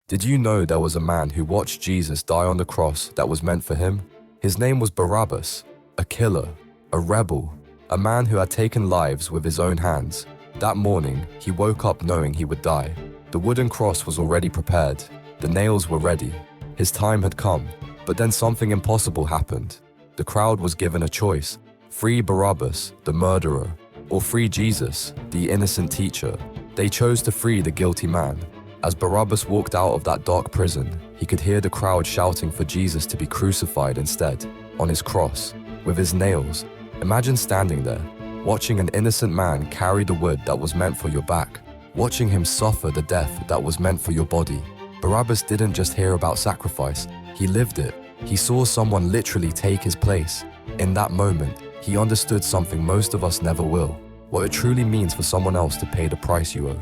Did you know there was a man who watched Jesus die on the cross that was meant for him? His name was Barabbas, a killer, a rebel, a man who had taken lives with his own hands. That morning, he woke up knowing he would die. The wooden cross was already prepared. The nails were ready. His time had come. But then something impossible happened. The crowd was given a choice: free Barabbas, the murderer, or free Jesus, the innocent teacher. They chose to free the guilty man. As Barabbas walked out of that dark prison, he could hear the crowd shouting for Jesus to be crucified instead, on his cross, with his nails. Imagine standing there, watching an innocent man carry the wood that was meant for your back, watching him suffer the death that was meant for your body. Barabbas didn't just hear about sacrifice, he lived it. He saw someone literally take his place. In that moment, he understood something most of us never will: what it truly means for someone else to pay the price you owe.